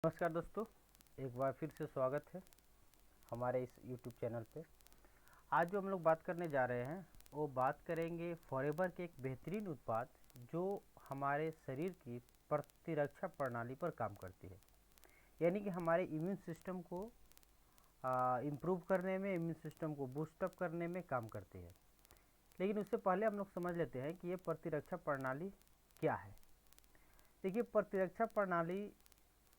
नमस्कार दोस्तों, एक बार फिर से स्वागत है हमारे इस YouTube चैनल पे। आज जो हम लोग बात करने जा रहे हैं वो बात करेंगे फॉरएवर के एक बेहतरीन उत्पाद जो हमारे शरीर की प्रतिरक्षा प्रणाली पर काम करती है, यानी कि हमारे इम्यून सिस्टम को इम्प्रूव करने में, इम्यून सिस्टम को बूस्टअप करने में काम करती है। लेकिन उससे पहले हम लोग समझ लेते हैं कि ये प्रतिरक्षा प्रणाली क्या है। देखिए, प्रतिरक्षा प्रणाली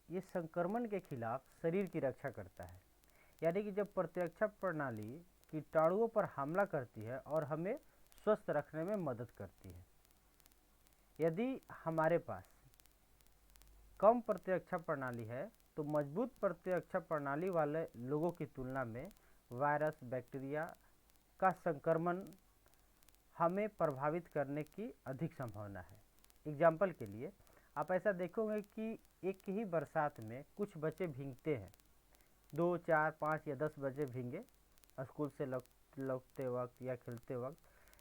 ये संक्रमण के खिलाफ शरीर की रक्षा करता है, यानी कि जब प्रतिरक्षा प्रणाली कीटाणुओं पर हमला करती है और हमें स्वस्थ रखने में मदद करती है। यदि हमारे पास कम प्रतिरक्षा प्रणाली है तो मजबूत प्रतिरक्षा प्रणाली वाले लोगों की तुलना में वायरस, बैक्टीरिया का संक्रमण हमें प्रभावित करने की अधिक संभावना है। एग्जाम्पल के लिए आप ऐसा देखोगे कि एक ही बरसात में कुछ बच्चे भीगते हैं, 2, 4, 5 या 10 बच्चे भीगे स्कूल से लौटते वक्त या खेलते वक्त,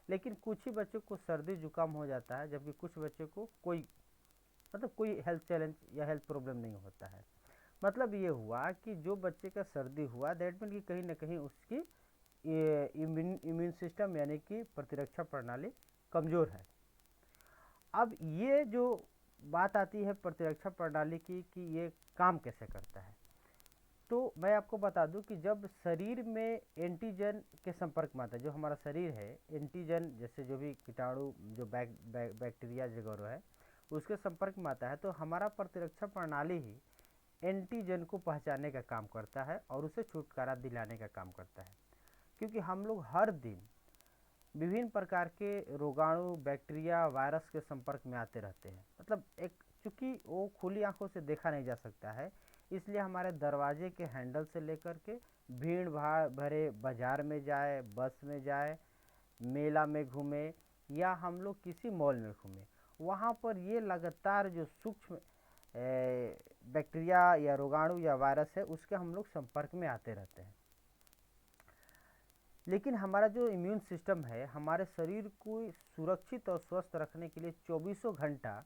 लेकिन कुछ ही बच्चों को सर्दी जुकाम हो जाता है, जबकि कुछ बच्चों को कोई हेल्थ चैलेंज या हेल्थ प्रॉब्लम नहीं होता है। मतलब ये हुआ कि जो बच्चे का सर्दी हुआ, दैट मीन कि कहीं ना कहीं उसकी इम्यून सिस्टम यानी कि प्रतिरक्षा प्रणाली कमज़ोर है। अब ये जो बात आती है प्रतिरक्षा प्रणाली की कि ये काम कैसे करता है, तो मैं आपको बता दूं कि जब शरीर में एंटीजन के संपर्क में आता है, जो हमारा शरीर है एंटीजन जैसे जो भी कीटाणु जो बैक्टीरिया वगैरह है उसके संपर्क में आता है, तो हमारा प्रतिरक्षा प्रणाली ही एंटीजन को पहचानने का काम करता है और उसे छुटकारा दिलाने का काम करता है। क्योंकि हम लोग हर दिन विभिन्न प्रकार के रोगाणु, बैक्टीरिया, वायरस के संपर्क में आते रहते हैं। मतलब एक चूँकि वो खुली आंखों से देखा नहीं जा सकता है, इसलिए हमारे दरवाजे के हैंडल से लेकर के भीड़ भाड़ भरे बाजार में जाए, बस में जाए, मेला में घूमे या हम लोग किसी मॉल में घूमे, वहाँ पर ये लगातार जो सूक्ष्म बैक्टीरिया या रोगाणु या वायरस है उसके हम लोग संपर्क में आते रहते हैं। लेकिन हमारा जो इम्यून सिस्टम है हमारे शरीर को सुरक्षित और स्वस्थ रखने के लिए चौबीसों घंटा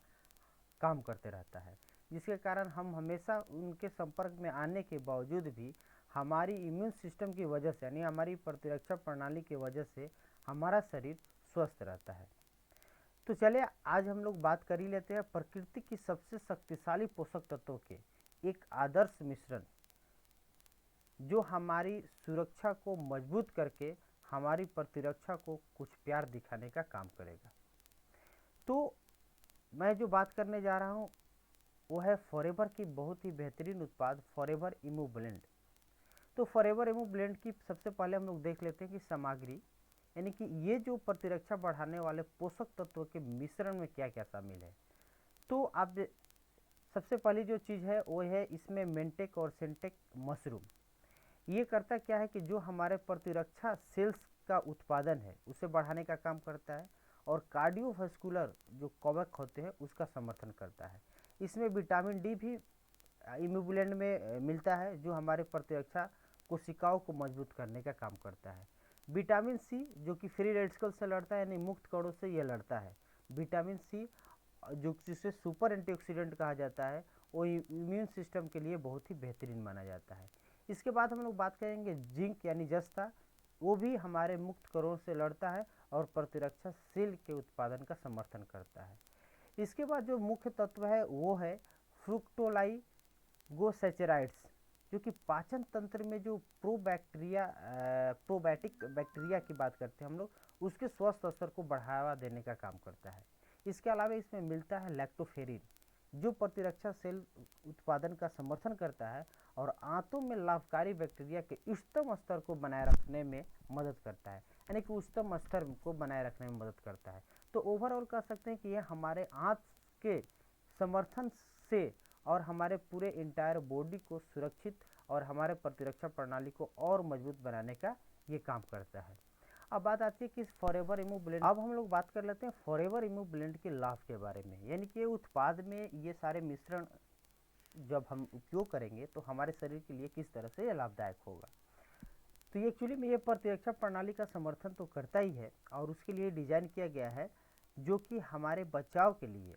काम करते रहता है, जिसके कारण हम हमेशा उनके संपर्क में आने के बावजूद भी हमारी इम्यून सिस्टम की वजह से यानी हमारी प्रतिरक्षा प्रणाली की वजह से हमारा शरीर स्वस्थ रहता है। तो चलिए आज हम लोग बात कर ही लेते हैं प्रकृति की सबसे शक्तिशाली पोषक तत्वों के एक आदर्श मिश्रण जो हमारी सुरक्षा को मजबूत करके हमारी प्रतिरक्षा को कुछ प्यार दिखाने का काम करेगा। तो मैं जो बात करने जा रहा हूँ वो है फॉरएवर की बहुत ही बेहतरीन उत्पाद फॉरएवर इमू ब्लेंड। तो फॉरएवर इमू ब्लेंड की सबसे पहले हम लोग देख लेते हैं कि सामग्री, यानी कि ये जो प्रतिरक्षा बढ़ाने वाले पोषक तत्वों के मिश्रण में क्या क्या शामिल है। तो आप सबसे पहली जो चीज़ है वो है इसमें मेंटेक और सेंटेक मशरूम। ये करता क्या है कि जो हमारे प्रतिरक्षा सेल्स का उत्पादन है उसे बढ़ाने का काम करता है और कार्डियोवास्कुलर जो कवक होते हैं उसका समर्थन करता है। इसमें विटामिन डी भी इम्यूबुलेंट में मिलता है जो हमारे प्रतिरक्षा कोशिकाओं को मजबूत करने का काम करता है। विटामिन सी जो कि फ्री रेडिकल से लड़ता है यानी मुक्त कणों से यह लड़ता है। विटामिन सी जो जिसे सुपर एंटीऑक्सीडेंट कहा जाता है वो इम्यून सिस्टम के लिए बहुत ही बेहतरीन माना जाता है। इसके बाद हम लोग बात करेंगे जिंक यानी जस्ता, वो भी हमारे मुक्त कणों से लड़ता है और प्रतिरक्षा सेल के उत्पादन का समर्थन करता है। इसके बाद जो मुख्य तत्व है वो है फ्रुक्टोलाइगोसैचराइड्स जो कि पाचन तंत्र में जो प्रोबैटिक बैक्टीरिया की बात करते हैं हम लोग, उसके स्वस्थ असर को बढ़ावा देने का काम करता है। इसके अलावा इसमें मिलता है लैक्टोफेरिन जो प्रतिरक्षा सेल उत्पादन का समर्थन करता है और आंतों में लाभकारी बैक्टीरिया के उच्चतम स्तर को बनाए रखने में मदद करता है, यानी कि उच्चतम स्तर को बनाए रखने में मदद करता है। तो ओवरऑल कह सकते हैं कि यह हमारे आंत के समर्थन से और हमारे पूरे इंटायर बॉडी को सुरक्षित और हमारे प्रतिरक्षा प्रणाली को और मजबूत बनाने का ये काम करता है। अब बात आती है कि फॉरएवर इमू ब्लेंड, अब हम लोग बात कर लेते हैं फॉरएवर इमू ब्लेंड के लाभ के बारे में, यानी कि उत्पाद में ये सारे मिश्रण जब हम उपयोग करेंगे तो हमारे शरीर के लिए किस तरह से ये लाभदायक होगा। तो ये एक्चुअली में ये प्रतिरक्षा प्रणाली का समर्थन तो करता ही है और उसके लिए डिजाइन किया गया है जो कि हमारे बचाव के लिए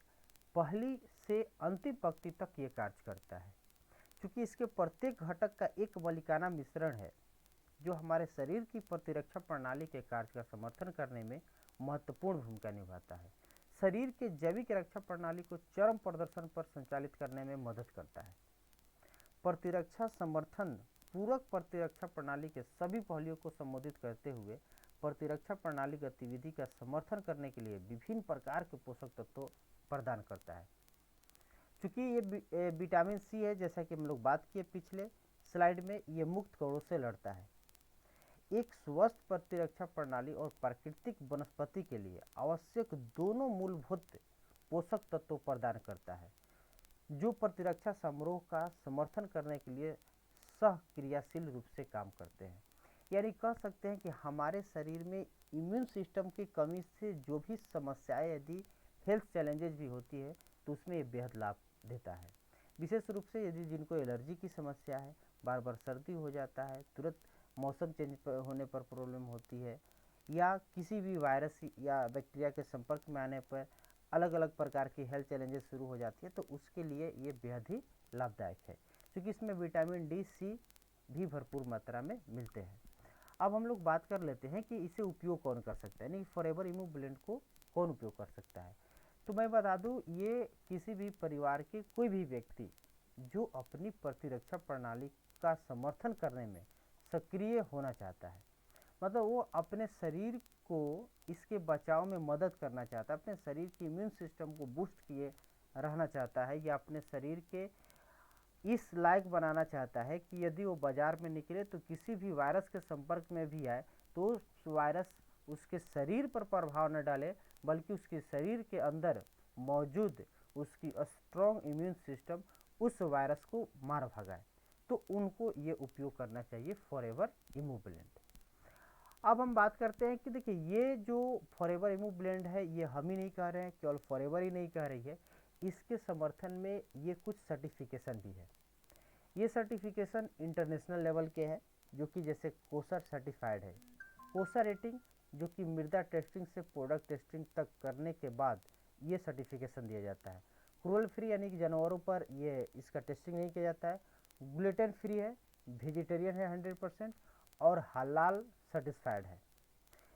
पहली से अंतिम पंक्ति तक ये कार्य करता है। क्योंकि इसके प्रत्येक घटक का एक मलिकाना मिश्रण है जो हमारे शरीर की प्रतिरक्षा प्रणाली के कार्य का समर्थन करने में महत्वपूर्ण भूमिका निभाता है। शरीर के जैविक रक्षा प्रणाली को चरम प्रदर्शन पर संचालित करने में मदद करता है। प्रतिरक्षा समर्थन पूरक प्रतिरक्षा प्रणाली के सभी पहलुओं को संबोधित करते हुए प्रतिरक्षा प्रणाली गतिविधि का समर्थन करने के लिए विभिन्न प्रकार के पोषक तत्वों प्रदान करता है। चूंकि ये विटामिन सी है, जैसा कि हम लोग बात किए पिछले स्लाइड में, ये मुक्त कणों से लड़ता है। एक स्वस्थ प्रतिरक्षा प्रणाली और प्राकृतिक वनस्पति के लिए आवश्यक दोनों मूलभूत पोषक तत्व प्रदान करता है जो प्रतिरक्षा समारोह का समर्थन करने के लिए सक्रियाशील रूप से काम करते हैं। यानी कह सकते हैं कि हमारे शरीर में इम्यून सिस्टम की कमी से जो भी समस्याएं, यदि हेल्थ चैलेंजेस भी होती है तो उसमें ये बेहद लाभ देता है। विशेष रूप से यदि जिनको एलर्जी की समस्या है, बार बार सर्दी हो जाता है, तुरंत मौसम चेंज होने पर प्रॉब्लम होती है, या किसी भी वायरस या बैक्टीरिया के संपर्क में आने पर अलग अलग प्रकार की हेल्थ चैलेंजेस शुरू हो जाती है, तो उसके लिए ये बेहद ही लाभदायक है क्योंकि इसमें विटामिन डी, सी भी भरपूर मात्रा में मिलते हैं। अब हम लोग बात कर लेते हैं कि इसे उपयोग कौन कर सकता है, यानी फॉरएवर इम्यूब्लेंट को कौन उपयोग कर सकता है। तो मैं बता दूं, ये किसी भी परिवार के कोई भी व्यक्ति जो अपनी प्रतिरक्षा प्रणाली का समर्थन करने में सक्रिय होना चाहता है, मतलब वो अपने शरीर को इसके बचाव में मदद करना चाहता है, अपने शरीर की इम्यून सिस्टम को बूस्ट किए रहना चाहता है, या अपने शरीर के इस लायक बनाना चाहता है कि यदि वो बाजार में निकले तो किसी भी वायरस के संपर्क में भी आए तो उस वायरस उसके शरीर पर प्रभाव न डाले, बल्कि उसके शरीर के अंदर मौजूद उसकी स्ट्रॉन्ग इम्यून सिस्टम उस वायरस को मार भगाए, तो उनको ये उपयोग करना चाहिए फॉरएवर इम्यूब्लेंट। अब हम बात करते हैं कि देखिए, ये जो फॉरएवर इम्यूब्लेंट है, ये हम ही नहीं कह रहे हैं, केवल फॉरएवर ही नहीं कह रही है, इसके समर्थन में ये कुछ सर्टिफिकेशन भी है। ये सर्टिफिकेशन इंटरनेशनल लेवल के हैं, जो कि जैसे कोसर सर्टिफाइड है। कोसर रेटिंग जो कि मृदा टेस्टिंग से प्रोडक्ट टेस्टिंग तक करने के बाद ये सर्टिफिकेशन दिया जाता है। क्रूअल फ्री यानी कि जानवरों पर ये इसका टेस्टिंग नहीं किया जाता है। ग्लूटेन फ्री है, वेजिटेरियन है 100%, और हलाल सर्टिफाइड है।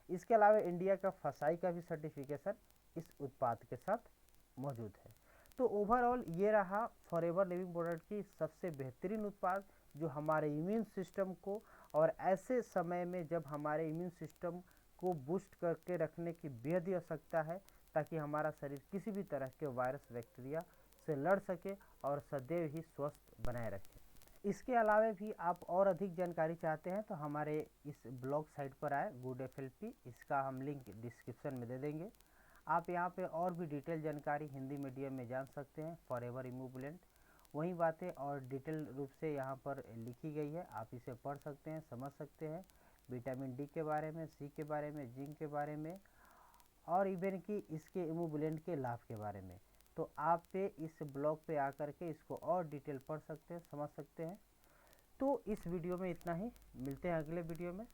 इसके अलावा इंडिया का फसाई का भी सर्टिफिकेशन इस उत्पाद के साथ मौजूद है। तो ओवरऑल ये रहा फॉरएवर लिविंग प्रोडक्ट की सबसे बेहतरीन उत्पाद, जो हमारे इम्यून सिस्टम को, और ऐसे समय में जब हमारे इम्यून सिस्टम को बूस्ट करके रखने की बेहद ही आवश्यकता है, ताकि हमारा शरीर किसी भी तरह के वायरस बैक्टीरिया से लड़ सके और सदैव ही स्वस्थ बनाए रखे। इसके अलावा भी आप और अधिक जानकारी चाहते हैं तो हमारे इस ब्लॉग साइट पर आए गुड FLP, इसका हम लिंक डिस्क्रिप्शन में दे देंगे। आप यहाँ पे और भी डिटेल जानकारी हिंदी मीडियम में जान सकते हैं फॉरएवर इम्यूब्लेंट। वही बातें और डिटेल रूप से यहाँ पर लिखी गई है, आप इसे पढ़ सकते हैं, समझ सकते हैं, विटामिन डी के बारे में, सी के बारे में, जिंक के बारे में, और इवन कि इसके इम्यूब्लेंट के लाभ के बारे में। तो आप पे इस ब्लॉग पे आकर के इसको और डिटेल पढ़ सकते हैं, समझ सकते हैं। तो इस वीडियो में इतना ही, मिलते हैं अगले वीडियो में।